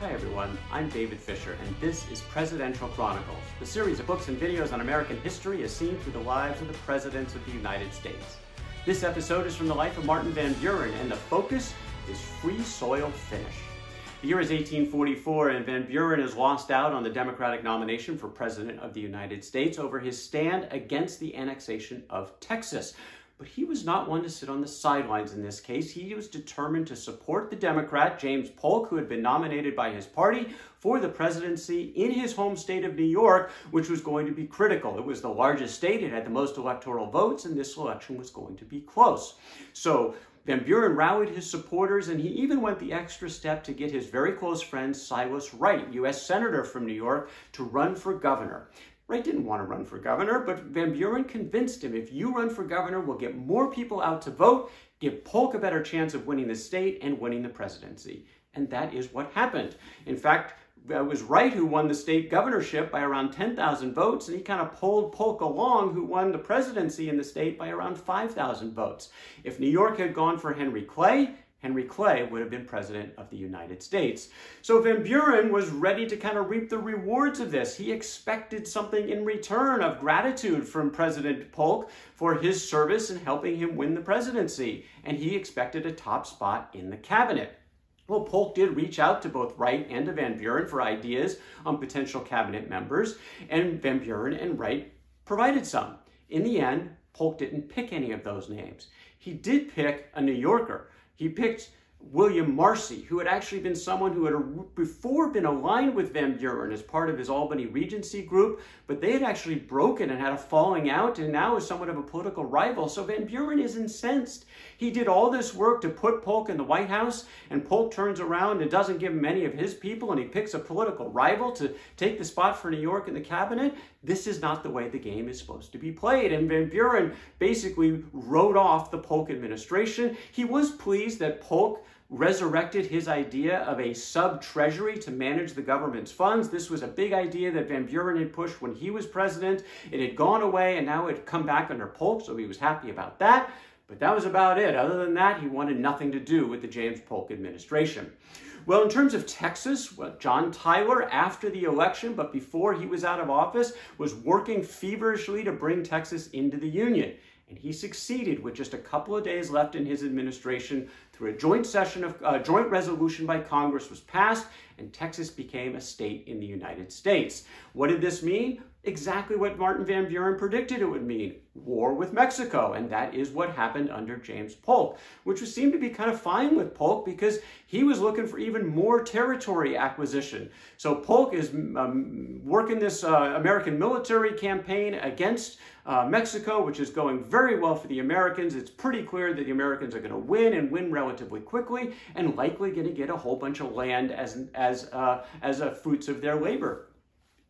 Hi everyone, I'm David Fisher, and this is Presidential Chronicles, the series of books and videos on American history as seen through the lives of the presidents of the United States. This episode is from the life of Martin Van Buren, and the focus is Free Soil Finish. The year is 1844, and Van Buren is lost out on the Democratic nomination for President of the United States over his stand against the annexation of Texas. But he was not one to sit on the sidelines in this case. He was determined to support the Democrat, James Polk, who had been nominated by his party for the presidency in his home state of New York, which was going to be critical. It was the largest state, it had the most electoral votes, and this election was going to be close. So Van Buren rallied his supporters, and he even went the extra step to get his very close friend Silas Wright, U.S. Senator from New York, to run for governor. Wright didn't want to run for governor, but Van Buren convinced him, if you run for governor, we'll get more people out to vote, give Polk a better chance of winning the state and winning the presidency. And that is what happened. In fact, it was Wright who won the state governorship by around 10,000 votes, and he kind of pulled Polk along, who won the presidency in the state by around 5,000 votes. If New York had gone for Henry Clay would have been president of the United States. So Van Buren was ready to kind of reap the rewards of this. He expected something in return of gratitude from President Polk for his service in helping him win the presidency. And he expected a top spot in the cabinet. Well, Polk did reach out to both Wright and to Van Buren for ideas on potential cabinet members, and Van Buren and Wright provided some. In the end, Polk didn't pick any of those names. He did pick a New Yorker. He picked William Marcy, who had actually been someone who had before been aligned with Van Buren as part of his Albany Regency group, but they had actually broken and had a falling out, and now is somewhat of a political rival. So Van Buren is incensed. He did all this work to put Polk in the White House, and Polk turns around and doesn't give him any of his people, and he picks a political rival to take the spot for New York in the cabinet. This is not the way the game is supposed to be played. And Van Buren basically wrote off the Polk administration. He was pleased that Polk resurrected his idea of a sub-treasury to manage the government's funds. This was a big idea that Van Buren had pushed when he was president. It had gone away, and now it had come back under Polk, so he was happy about that. But that was about it. Other than that, he wanted nothing to do with the James Polk administration. Well, in terms of Texas, John Tyler, after the election, but before he was out of office, was working feverishly to bring Texas into the Union. And he succeeded with just a couple of days left in his administration through a joint resolution by Congress was passed, and Texas became a state in the United States. What did this mean? Exactly what Martin Van Buren predicted it would mean: war with Mexico. And that is what happened under James Polk, which seemed to be kind of fine with Polk because he was looking for even more territory acquisition. So Polk is working this American military campaign against Mexico, which is going very well for the Americans. It's pretty clear that the Americans are going to win, and win relatively quickly, and likely going to get a whole bunch of land as fruits of their labor.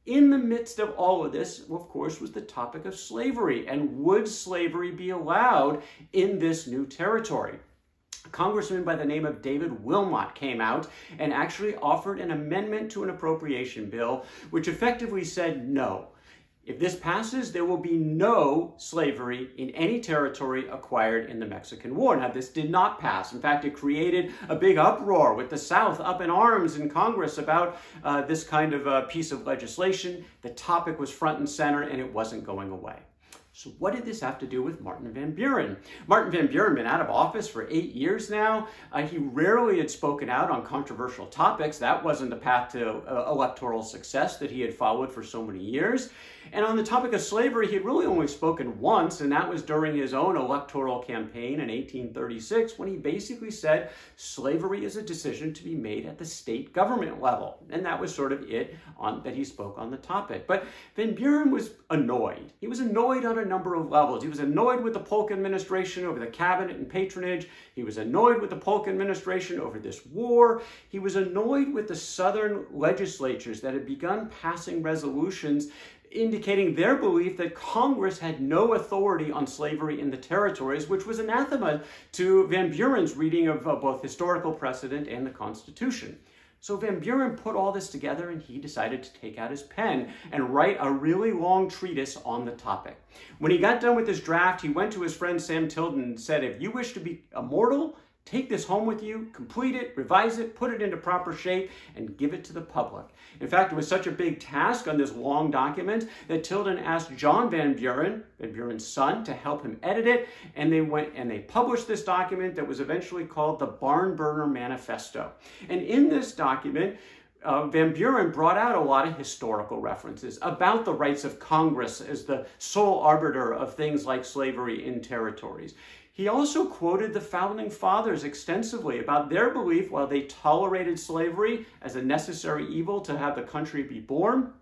In the midst of all of this, of course, was the topic of slavery, and would slavery be allowed in this new territory? A congressman by the name of David Wilmot came out and actually offered an amendment to an appropriation bill, which effectively said no. If this passes, there will be no slavery in any territory acquired in the Mexican War. Now, this did not pass. In fact, it created a big uproar with the South up in arms in Congress about this kind of piece of legislation. The topic was front and center, and it wasn't going away. So what did this have to do with Martin Van Buren? Martin Van Buren had been out of office for 8 years now. He rarely had spoken out on controversial topics. That wasn't the path to electoral success that he had followed for so many years. And on the topic of slavery, he had really only spoken once, and that was during his own electoral campaign in 1836, when he basically said slavery is a decision to be made at the state government level. And that was sort of it that he spoke on the topic. But Van Buren was annoyed. He was annoyed on a number of levels. He was annoyed with the Polk administration over the cabinet and patronage. He was annoyed with the Polk administration over this war. He was annoyed with the Southern legislatures that had begun passing resolutions indicating their belief that Congress had no authority on slavery in the territories, which was anathema to Van Buren's reading of both historical precedent and the Constitution. So Van Buren put all this together, and he decided to take out his pen and write a really long treatise on the topic. When he got done with his draft, he went to his friend Sam Tilden and said, "If you wish to be immortal, Take this home with you, complete it, revise it, put it into proper shape, and give it to the public. In fact, it was such a big task on this long document that Tilden asked John Van Buren, Van Buren's son, to help him edit it, and they went and they published this document that was eventually called the Barnburner Manifesto. And in this document, Van Buren brought out a lot of historical references about the rights of Congress as the sole arbiter of things like slavery in territories. He also quoted the Founding Fathers extensively about their belief, while they tolerated slavery as a necessary evil to have the country be born,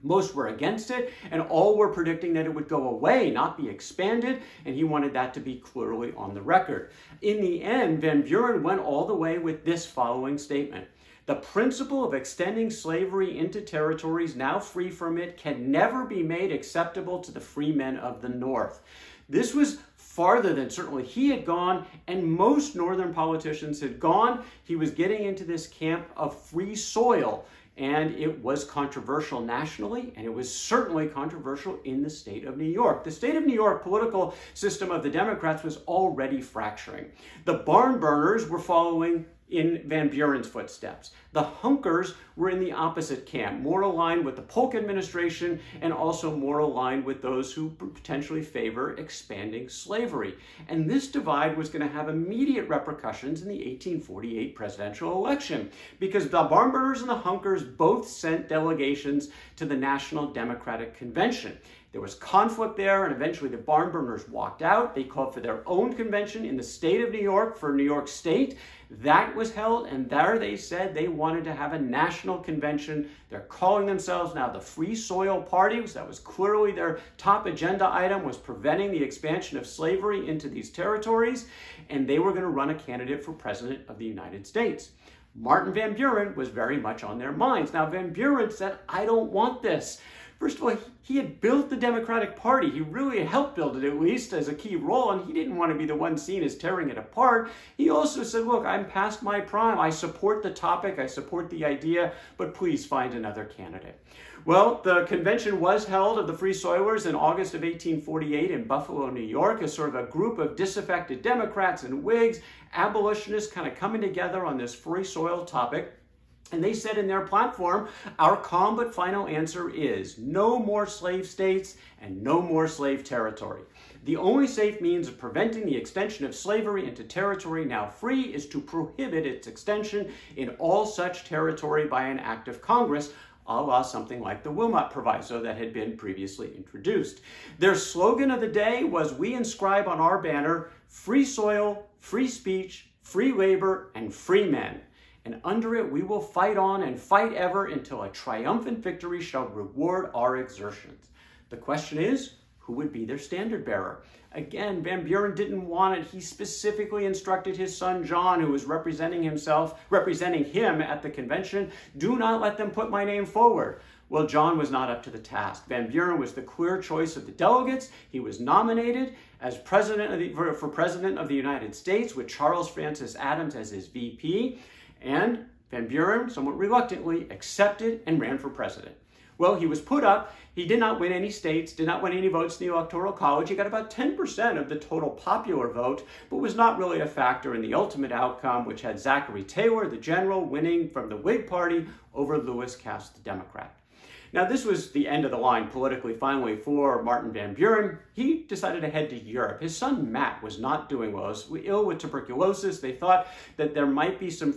most were against it, and all were predicting that it would go away, not be expanded, and he wanted that to be clearly on the record. In the end, Van Buren went all the way with this following statement: "The principle of extending slavery into territories now free from it can never be made acceptable to the free men of the North." This was farther than certainly he had gone, and most Northern politicians had gone. He was getting into this camp of free soil, and it was controversial nationally, and it was certainly controversial in the state of New York. The state of New York political system of the Democrats was already fracturing. The Barnburners were following in Van Buren's footsteps. The Hunkers were in the opposite camp, more aligned with the Polk administration and also more aligned with those who potentially favor expanding slavery. And this divide was going to have immediate repercussions in the 1848 presidential election, because the Barnburners and the Hunkers both sent delegations to the National Democratic Convention. There was conflict there, and eventually the Barnburners walked out. They called for their own convention in the state of New York for New York State. That was held, and there they said they wanted to have a national convention. They're calling themselves now the Free Soil Party, so that was clearly their top agenda item, was preventing the expansion of slavery into these territories, and they were going to run a candidate for president of the United States. Martin Van Buren was very much on their minds. Now, Van Buren said, "I don't want this." First of all, he had built the Democratic Party. He really helped build it, at least as a key role, and he didn't want to be the one seen as tearing it apart. He also said, look, I'm past my prime. I support the topic. I support the idea, but please find another candidate. Well, the convention was held of the Free Soilers in August of 1848 in Buffalo, New York, as sort of a group of disaffected Democrats and Whigs, abolitionists kind of coming together on this free soil topic. And they said in their platform, our calm but final answer is no more slave states and no more slave territory. The only safe means of preventing the extension of slavery into territory now free is to prohibit its extension in all such territory by an act of Congress, a la something like the Wilmot Proviso that had been previously introduced. Their slogan of the day was, we inscribe on our banner, free soil, free speech, free labor, and free men. And under it we will fight on and fight ever until a triumphant victory shall reward our exertions. The question is, who would be their standard bearer? Again, Van Buren didn't want it. He specifically instructed his son John, who was representing him at the convention, do not let them put my name forward. Well, John was not up to the task. Van Buren was the clear choice of the delegates. He was nominated as for President of the United States with Charles Francis Adams as his VP. And Van Buren, somewhat reluctantly, accepted and ran for president. Well, he was put up. He did not win any states, did not win any votes in the Electoral College. He got about 10% of the total popular vote, but was not really a factor in the ultimate outcome, which had Zachary Taylor, the general, winning from the Whig Party over Lewis Cass, the Democrat. Now, this was the end of the line politically, finally, for Martin Van Buren. He decided to head to Europe. His son, Matt, was not doing well. He was ill with tuberculosis. They thought that there might be some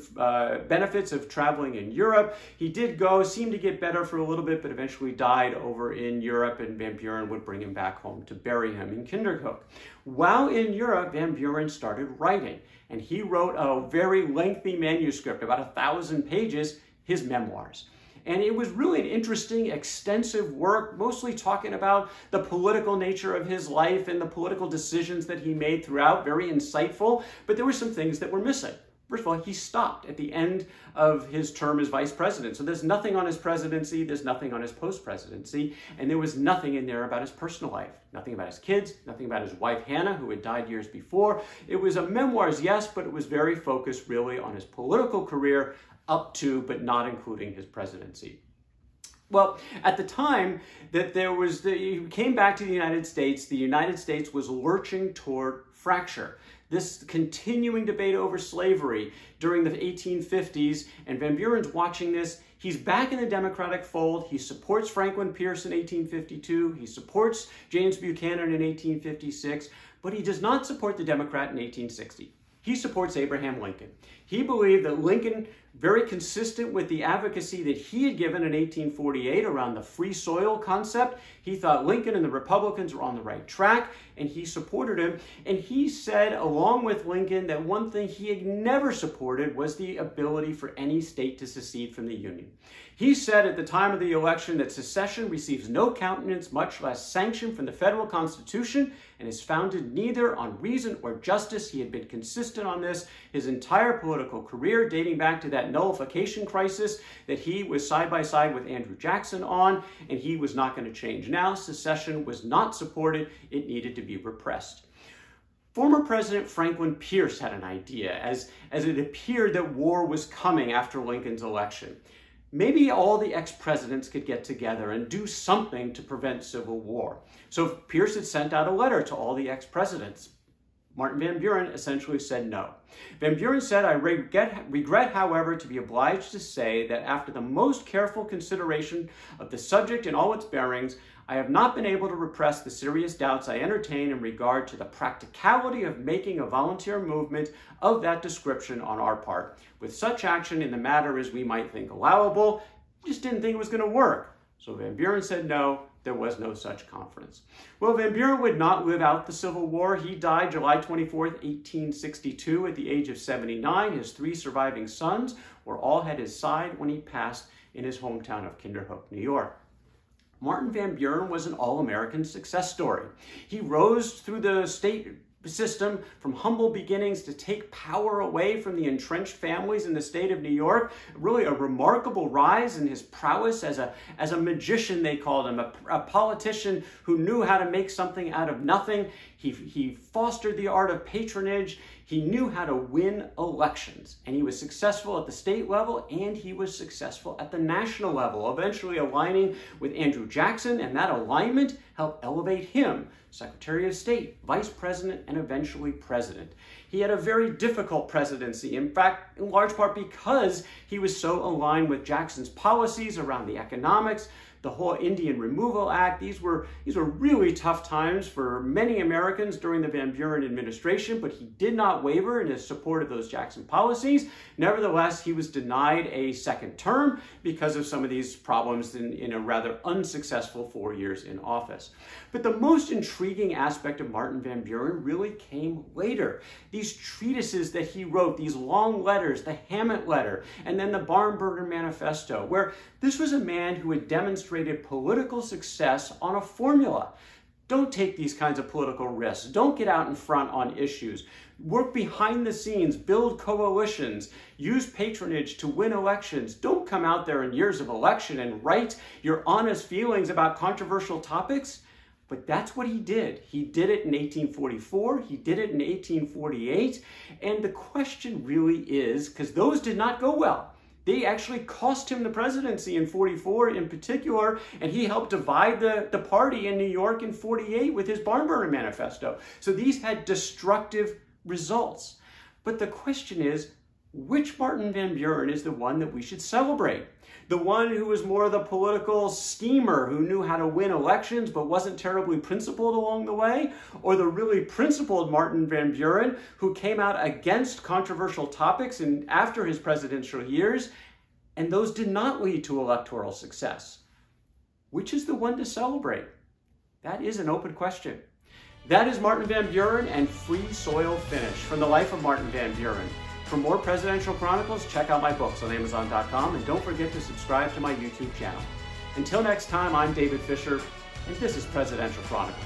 benefits of traveling in Europe. He did go, seemed to get better for a little bit, but eventually died over in Europe, and Van Buren would bring him back home to bury him in Kinderhook. While in Europe, Van Buren started writing, and he wrote a very lengthy manuscript, about 1,000 pages, his memoirs. And it was really an interesting, extensive work, mostly talking about the political nature of his life and the political decisions that he made throughout, very insightful, but there were some things that were missing. First of all, he stopped at the end of his term as vice president. So there's nothing on his presidency, there's nothing on his post-presidency, and there was nothing in there about his personal life. Nothing about his kids, nothing about his wife, Hannah, who had died years before. It was a memoirs, yes, but it was very focused really on his political career, up to, but not including his presidency. Well, at the time that he came back to the United States was lurching toward fracture. this continuing debate over slavery during the 1850s, and Van Buren's watching this. He's back in the Democratic fold. He supports Franklin Pierce in 1852. He supports James Buchanan in 1856, but he does not support the Democrat in 1860. He supports Abraham Lincoln. He believed that Lincoln, very consistent with the advocacy that he had given in 1848 around the free soil concept, he thought Lincoln and the Republicans were on the right track, and he supported him. And he said, along with Lincoln, that one thing he had never supported was the ability for any state to secede from the Union. He said at the time of the election that secession receives no countenance, much less sanction from the federal Constitution, and is founded neither on reason or justice. He had been consistent on this his entire political career, dating back to that nullification crisis that he was side by side with Andrew Jackson on, and he was not going to change. Now, secession was not supported. It needed to be repressed. Former President Franklin Pierce had an idea as it appeared that war was coming after Lincoln's election. Maybe all the ex-presidents could get together and do something to prevent civil war. So Pierce had sent out a letter to all the ex-presidents. Martin Van Buren essentially said no. Van Buren said, "I regret, however, to be obliged to say that after the most careful consideration of the subject in all its bearings, I have not been able to repress the serious doubts I entertain in regard to the practicality of making a volunteer movement of that description on our part. With such action in the matter as we might think allowable, we just didn't think it was going to work." So Van Buren said no. There was no such conference. Well, Van Buren would not live out the Civil War. He died July 24th, 1862 at the age of 79. His 3 surviving sons were all at his side when he passed in his hometown of Kinderhook, New York. Martin Van Buren was an all-American success story. He rose through the state system from humble beginnings to take power away from the entrenched families in the state of New York. Really a remarkable rise in his prowess as a magician, they called him, a politician who knew how to make something out of nothing. He fostered the art of patronage. He knew how to win elections, and he was successful at the state level, and he was successful at the national level, eventually aligning with Andrew Jackson, and that alignment helped elevate him Secretary of State, Vice President, and eventually President. He had a very difficult presidency, in fact, in large part because he was so aligned with Jackson's policies around the economics, the whole Indian Removal Act. These were really tough times for many Americans during the Van Buren administration, but he did not waver in his support of those Jackson policies. Nevertheless, he was denied a second term because of some of these problems in a rather unsuccessful 4 years in office. But the most intriguing aspect of Martin Van Buren really came later. These treatises that he wrote, these long letters, the Hammett letter, and then the Barnburner Manifesto, where this was a man who had demonstrated political success on a formula. Don't take these kinds of political risks. Don't get out in front on issues. Work behind the scenes, build coalitions, use patronage to win elections. Don't come out there in years of election and write your honest feelings about controversial topics. But that's what he did. He did it in 1844. He did it in 1848. And the question really is, because those did not go well. They actually cost him the presidency in 44 in particular, and he helped divide the party in New York in 48 with his Barnburner Manifesto. So these had destructive results. But the question is, which Martin Van Buren is the one that we should celebrate? The one who was more the political schemer who knew how to win elections but wasn't terribly principled along the way? Or the really principled Martin Van Buren who came out against controversial topics after his presidential years, and those did not lead to electoral success? Which is the one to celebrate? That is an open question. That is Martin Van Buren and Free Soil Finish from the life of Martin Van Buren. For more presidential chronicles, check out my books on Amazon.com, and don't forget to subscribe to my YouTube channel. Until next time, I'm David Fisher, and this is Presidential Chronicles.